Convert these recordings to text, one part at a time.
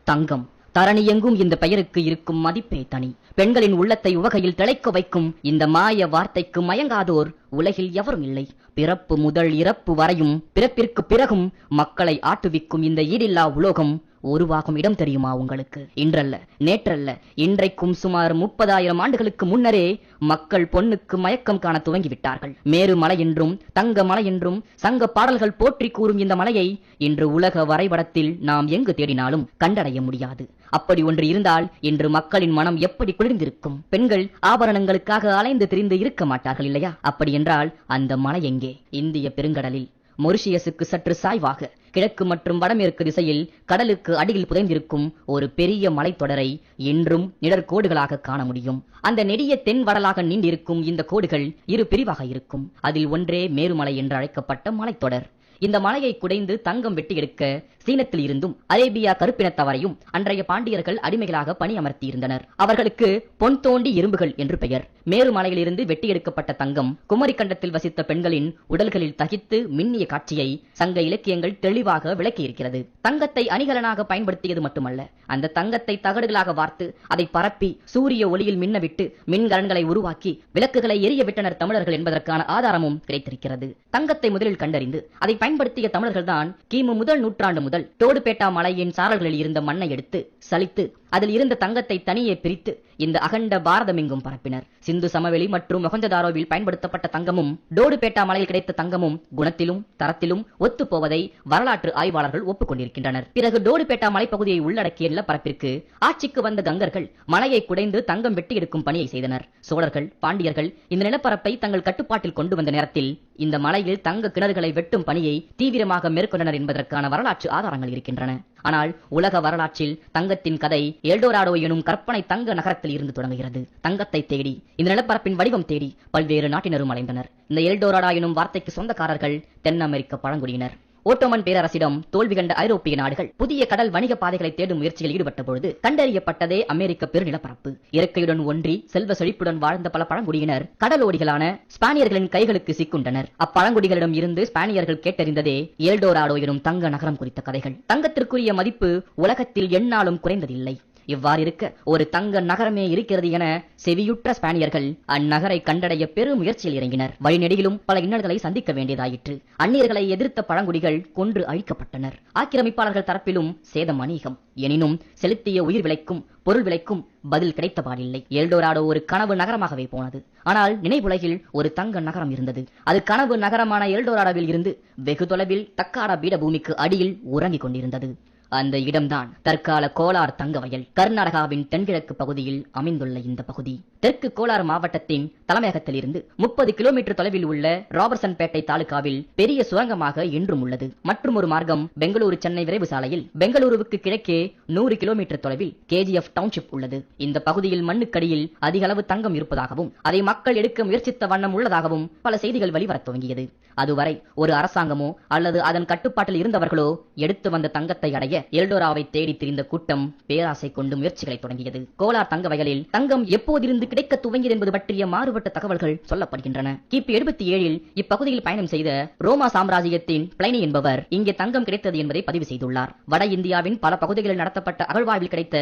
தங்கம். தரணி எங்கும் இந்த பெயருக்கு இருக்கும் மதிப்பே தனி. பெண்களின் உள்ளத்தை உவகையில் திளைக்க வைக்கும் இந்த மாய வார்த்தைக்கு மயங்காதோர் உலகில் எவரும் இல்லை. பிறப்பு முதல் இறப்பு வரையும் பிறப்பிற்கு பிறகும் மக்களை ஆட்டுவிக்கும் இந்த ஈடில்லா உலோகம் உருவாகும் இடம் தெரியுமா உங்களுக்கு? இன்றல்ல, நேற்றல்ல, இன்றைக்கும் சுமார் 30,000 ஆண்டுகளுக்கு முன்னரே மக்கள் பொன்னுக்கு மயக்கம் காண துவங்கிவிட்டார்கள். மேரு மலை என்றும் தங்க மலை என்றும் சங்க பாடல்கள் போற்றி கூறும் இந்த மலையை இன்று உலக வரைபடத்தில் நாம் எங்கு தேடினாலும் கண்டடைய முடியாது. அப்படி ஒன்று இருந்தால் இன்று மக்களின் மனம் எப்படி குளிர்ந்திருக்கும்? பெண்கள் ஆபரணங்களுக்காக அலைந்து திரிந்து இருக்க மாட்டார்கள் இல்லையா? அப்படி என்றால் அந்த மலை எங்கே? இந்திய பெருங்கடலில் மொரிஷியஸுக்கு சற்று சாய்வாக கிழக்கு மற்றும் வடமேற்கு திசையில் கடலுக்கு அடியில் புதைந்திருக்கும் ஒரு பெரிய மலைத்தொடரை இன்றும் நிழற்கோடுகளாக காண முடியும். அந்த நெடிய தென் வடலாக நீண்டிருக்கும் இந்த கோடுகள் இரு பிரிவாக இருக்கும். அதில் ஒன்றே மேருமலை என்று அழைக்கப்பட்ட மலைத்தொடர். இந்த மலையை குடைந்து தங்கம் வெட்டி எடுக்க சீனத்தில் இருந்தும் அரேபியா கருப்பினத்தவரையும் அன்றைய பாண்டியர்கள் அடிமைகளாக பணியமர்த்தி இருந்தனர். அவர்களுக்கு பொன் தோண்டி இரும்புகள் என்று பெயர். மேருமலையில் இருந்து வெட்டி எடுக்கப்பட்ட தங்கம் குமரி கண்டத்தில் வசித்த பெண்களின் உடல்களில் தகித்து மின்னிய காட்சியை சங்க இலக்கியங்கள் தெளிவாக விளக்கியிருக்கிறது. தங்கத்தை அணிகலனாக பயன்படுத்தியது மட்டுமல்ல, அந்த தங்கத்தை தகடுகளாக வார்த்து அதை பரப்பி சூரிய ஒளியில் மின்னவிட்டு மின்கலன்களை உருவாக்கி விளக்குகளை எரிய விட்டனர் தமிழர்கள் என்பதற்கான ஆதாரமும் கிடைத்திருக்கிறது. தங்கத்தை முதலில் கண்டறிந்து அதை பயன்படுத்திய தமிழர்கள் தான் கிமு முதல் நூற்றாண்டு முதல் தோடுபேட்டா மலையின் சாரல்களில் இருந்த மண்ணை எடுத்து சலித்து அதில் இருந்த தங்கத்தை தனியே பிரித்து இந்த அகண்ட பாரதமெங்கும் பரப்பினர். சிந்து சமவெளி மற்றும் மொஹஞ்சதாரோவில் பயன்படுத்தப்பட்ட தங்கமும் டோடுபேட்டா மலையில் கிடைத்த தங்கமும் குணத்திலும் தரத்திலும் ஒத்து போவதை வரலாற்று ஆய்வாளர்கள் ஒப்புக்கொண்டிருக்கின்றனர். பிறகு டோடுபேட்டா மலைப்பகுதியை உள்ளடக்கிய நிலப்பரப்பிற்கு ஆட்சிக்கு வந்த கங்கர்கள் மலையை குடைந்து தங்கம் வெட்டி எடுக்கும் பணியை செய்தனர். சோழர்கள், பாண்டியர்கள் இந்த நிலப்பரப்பை தங்கள் கட்டுப்பாட்டில் கொண்டு வந்த நேரத்தில் இந்த மலையில் தங்க கிணறுகளை வெட்டும் பணியை தீவிரமாக மேற்கொண்டனர் என்பதற்கான வரலாற்று ஆதாரங்கள் இருக்கின்றன. ஆனால் உலக வரலாற்றில் தங்கத்தின் கதை எல்டோராடோ எனும் கற்பனை தங்க நகரத்தில் இருந்து தொடங்குகிறது. தங்கத்தை தேடி இந்த நிலப்பரப்பின் வடிவம் தேடி பல்வேறு நாட்டினரும் அலைந்தனர். இந்த எல்டோராடா எனும் வார்த்தைக்கு சொந்தக்காரர்கள் தென் அமெரிக்க பழங்குடியினர். ஓட்டோமன் பேரரசிடம் தோல்வி கண்ட ஐரோப்பிய நாடுகள் புதிய கடல் வணிக பாதைகளை தேடும் முயற்சியில் ஈடுபட்ட பொழுது கண்டறியப்பட்டதே அமெரிக்க பெருநிலப்பரப்பு. இயற்கையுடன் ஒன்றி செல்வ செழிப்புடன் வாழ்ந்த பல பழங்குடியினர் கடலோடிகளான ஸ்பானியர்களின் கைகளுக்கு சிக்குண்டனர். அப்பழங்குடிகளிடம் இருந்து ஸ்பானியர்கள் கேட்டறிந்ததே எல்டோராடோ எனும் தங்க நகரம் குறித்த கதைகள். தங்கத்திற்குரிய மதிப்பு உலகத்தில் எந்நாளும் குறைந்ததில்லை. இவ்வாறு இருக்க ஒரு தங்க நகரமே இருக்கிறது என செவியுற்ற ஸ்பானியர்கள் அந்நகரை கண்டடைய பெரும் முயற்சியில் இறங்கினர். வழிநெடுகிலும் பல இன்னல்களை சந்திக்க வேண்டியதாயிற்று. அந்நியர்களை எதிர்த்த பழங்குடிகள் கொன்று அழிக்கப்பட்டனர். ஆக்கிரமிப்பாளர்கள் தரப்பிலும் சேதம் அநீகம். எனினும் செலுத்திய உயிர் விலைக்கும் பொருள் விலைக்கும் பதில் கிடைத்தபாடில்லை. எல்டோராடோ ஒரு கனவு நகரமாகவே போனது. ஆனால் நினைவுலகில் ஒரு தங்க நகரம் இருந்தது. அது கனவு நகரமான எல்டோராடோவில் இருந்து வெகு தொலைவில் தக்காடா பீடபூமிக்கு அடியில் உறங்கிக் கொண்டிருந்தது. அந்த இடம்தான் தற்கால கோலார் தங்க வயல். கர்நாடகாவின் தென்கிழக்கு பகுதியில் அமைந்துள்ள இந்த பகுதி தெற்கு கோலார் மாவட்டத்தின் தலைமையகத்தில் இருந்து 30 கிலோமீட்டர் தொலைவில் உள்ள ராபர்சன்பேட்டை தாலுகாவில் பெரிய சுரங்கமாக இன்றும் உள்ளது. மற்றும் ஒரு மார்க்கம் பெங்களூரு சென்னை விரைவு சாலையில் பெங்களூருவுக்கு கிழக்கே 100 கிலோமீட்டர் தொலைவில் கேஜிஎஃப் டவுன்ஷிப் உள்ளது. இந்த பகுதியில் மண்ணுக்கடியில் அதிக அளவு தங்கம் இருப்பதாகவும் அதை மக்கள் எடுக்க முயற்சித்த வண்ணம் உள்ளதாகவும் பல செய்திகள் வெளிவரத் துவங்கியது. அதுவரை ஒரு அரசாங்கமோ அல்லது அதன் கட்டுப்பாட்டில் இருந்தவர்களோ எடுத்து வந்த தங்கத்தை அடைய எல்டோராவை தேடி திரிந்த கூட்டம் பேராசை கொண்டு முயற்சிகளை தொடங்கியது. கோலார் தங்க வயலில் தங்கம் எப்போதிருந்து கிடைக்க துவங்கியது என்பது பற்றிய மாறுபட்ட தகவல்கள் சொல்லப்படுகின்றன. கிபி 77இல் இப்பகுதியில் பயணம் செய்த ரோமா சாம்ராஜ்யத்தின் பிளைனி என்பவர் இங்கே தங்கம் கிடைத்தது என்பதை பதிவு செய்துள்ளார். வட இந்தியாவின் பல பகுதிகளில் நடத்தப்பட்ட அகழ்வாய்வில் கிடைத்த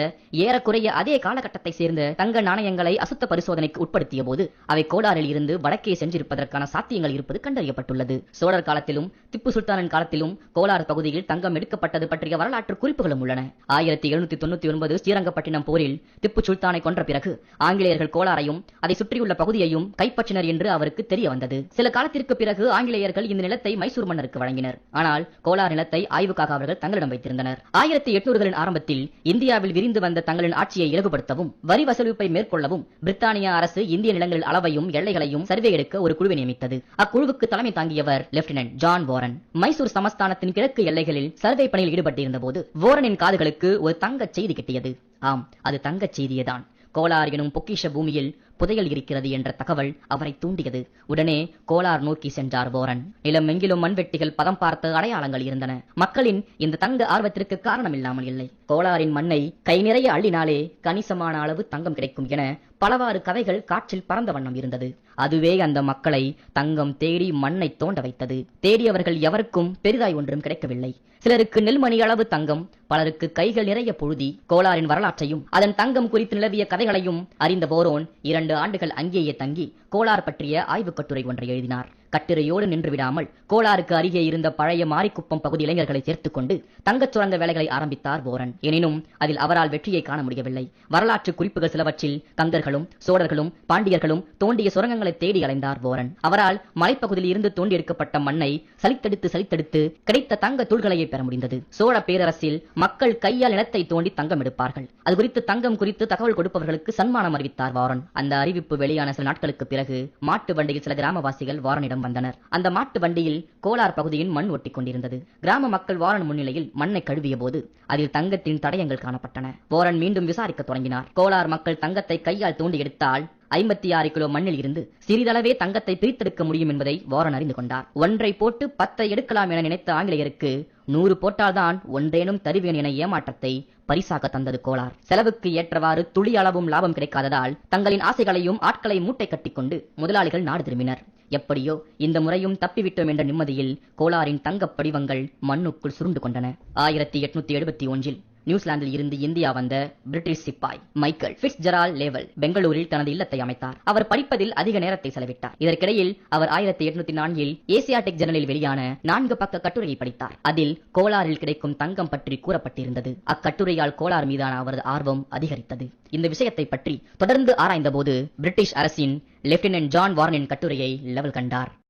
ஏறக்குறைய அதே காலகட்டத்தை சேர்ந்த தங்க நாணயங்களை அசுத்த பரிசோதனைக்கு உட்படுத்திய போது அவை கோலாரில் இருந்து வடக்கே சென்றிருப்பதற்கான சாத்தியங்கள் இருப்பது கண்டறியப்பட்டுள்ளது. சோழர் காலத்திலும் திப்பு சுல்தானின் காலத்திலும் கோலார் பகுதியில் தங்கம் எடுக்கப்பட்டது பற்றிய வரலாற்று குறிப்புகளும் உள்ளன. 1799 ஸ்ரீரங்கப்பட்டினம் போரில் திப்பு சுல்தானை கொன்ற பிறகு ஆங்கிலேயர்கள் கோலாரையும் அதை சுற்றியுள்ள பகுதியையும் கைப்பற்றினர் என்று அவருக்கு தெரிய வந்தது. சில காலத்திற்கு பிறகு ஆங்கிலேயர்கள் இந்த நிலத்தை மைசூர் மன்னருக்கு வழங்கினர். ஆனால் கோலார் நிலத்தை ஆய்வுக்காக அவர்கள் தங்களிடம் வைத்திருந்தனர். 1800களின் ஆரம்பத்தில் இந்தியாவில் விரிந்து வந்த தங்களின் ஆட்சியை இலகுபடுத்தவும் வரி வசூலிப்பை மேற்கொள்ளவும் பிரித்தானிய அரசு இந்திய நிலங்களில் அளவையும் எல்லைகளையும் சர்வே எடுக்க ஒரு குழுவை நியமித்தது. அக்குழுவுக்கு தலைமை தாங்கியவர் லெப்டினன்ட் ஜான் வாரன். மைசூர் சமஸ்தானத்தின் கிழக்கு எல்லைகளில் சர்வே பணியில் ஈடுபட்டிருந்த போது வாரனின் காதுகளுக்கு ஒரு தங்கச் செய்தி கிட்டியது. ஆம், அது தங்கச் செய்தியேதான். கோலார் எனும் பொக்கிஷ பூமியில் புதையல் இருக்கிறது என்ற தகவல் அவரை தூண்டியது. உடனே கோலார் நோக்கி சென்றார் வாரன். நிலம் எங்கிலும் மண்வெட்டிகள் பதம் பார்த்த அடையாளங்கள் இருந்தன. மக்களின் இந்த தங்க ஆர்வத்திற்கு காரணம் இல்லாமல் இல்லை. கோலாரின் மண்ணை கை நிறைய அள்ளினாலே கணிசமான அளவு தங்கம் கிடைக்கும் என பலவாறு கதைகள் காற்றில் பறந்த வண்ணம் இருந்தது. அதுவே அந்த மக்களை தங்கம் தேடி மண்ணை தோண்ட வைத்தது. தேடியவர்கள் எவருக்கும் பெரிதாய் ஒன்றும் கிடைக்கவில்லை. சிலருக்கு நெல்மணி அளவு தங்கம், பலருக்கு கைகள் நிறைய புழுதி. கோலாரின் வரலாற்றையும் அதன் தங்கம் குறித்து நிலவிய கதைகளையும் அறிந்த போரோன் 2 ஆண்டுகள் அங்கேயே தங்கி கோலார் பற்றிய ஆய்வுக் கட்டுரை ஒன்றை எழுதினார். கட்டுரையோடு நின்று விடாமல் கோலாருக்கு அருகே இருந்த பழைய மாரிக்குப்பம் பகுதி இளைஞர்களை சேர்த்துக் கொண்டு தங்கச் சுரங்க வேலைகளை ஆரம்பித்தார் போரன். எனினும் அதில் அவரால் வெற்றியை காண முடியவில்லை. வரலாற்று குறிப்புகள் சிலவற்றில் கங்கர்களும் சோழர்களும் பாண்டியர்களும் தோண்டிய சுரங்கங்களை தேடி அலைந்தார் போரன். அவரால் மலைப்பகுதியில் இருந்து தோண்டி எடுக்கப்பட்ட மண்ணை சலித்தெடுத்து கிடைத்த தங்க தூள்களையே பெற முடிந்தது. சோழ பேரரசில் மக்கள் கையால் நிலத்தை தோண்டி தங்கம் எடுப்பார்கள். அது குறித்து தங்கம் குறித்து தகவல் கொடுப்பவர்களுக்கு சன்மானம் அறிவித்தார் வாரன். அந்த அறிவிப்பு வெளியான சில நாட்களுக்கு பிறகு மாட்டு வண்டியில் சில கிராமவாசிகள் வாரனிடம் வந்தனர். அந்த மாட்டு வண்டியில் கோலார் பகுதியின் மண் ஒட்டி கொண்டிருந்தது. கிராம மக்கள் வாரன் முன்னிலையில் மண்ணை கழுவிய போது அதில் தங்கத்தின் தடயங்கள் காணப்பட்டன. வாரன் மீண்டும் விசாரிக்க தொடங்கினார். கோலார் மக்கள் தங்கத்தை கையால் தோண்டி எடுத்தால் 56 கிலோ மண்ணில் இருந்து சிறிதளவே தங்கத்தை பிரித்தெடுக்க முடியும் என்பதை வாரன் அறிந்து கொண்டார். ஒன்றை போட்டு 10 எடுக்கலாம் என நினைத்த ஆங்கிலேயருக்கு 100 போட்டால்தான் ஒன்றேனும் தருவேன் என ஏமாற்றத்தை பரிசாக தந்தது கோலார். செலவுக்கு ஏற்றவாறு துளி அளவும் லாபம் கிடைக்காததால் தங்களின் ஆசைகளையும் ஆட்களை மூட்டை கட்டிக்கொண்டு முதலாளிகள் நாடு திரும்பினர். எப்படியோ இந்த முறையும் தப்பிவிட்டோம் என்ற நிம்மதியில் கோலாரின் தங்கப் படிவங்கள் மண்ணுக்குள் சுருண்டு கொண்டன. 1871 நியூசிலாந்தில் இருந்து இந்தியா வந்த பிரிட்டிஷ் சிப்பாய் மைக்கேல் ஃபிட்ஸ்ஜெரால்ட் லேவல் பெங்களூரில் தனது இல்லத்தை அமைத்தார். அவர் படிப்பதில் அதிக நேரத்தை செலவிட்டார். இதற்கிடையில் அவர் 1804 ஏசியாட்டிக் ஜர்னலில் வெளியான 4 பக்க கட்டுரையை படித்தார். அதில் கோலாரில் கிடைக்கும் தங்கம் பற்றி கூறப்பட்டிருந்தது. அக்கட்டுரையால் கோலார் மீதான அவரது ஆர்வம் அதிகரித்தது. இந்த விஷயத்தை பற்றி தொடர்ந்து ஆராய்ந்த போது பிரிட்டிஷ் அரசின் லெப்டினன்ட் ஜான் வாரனின் கட்டுரையை லெவல் கண்டார்.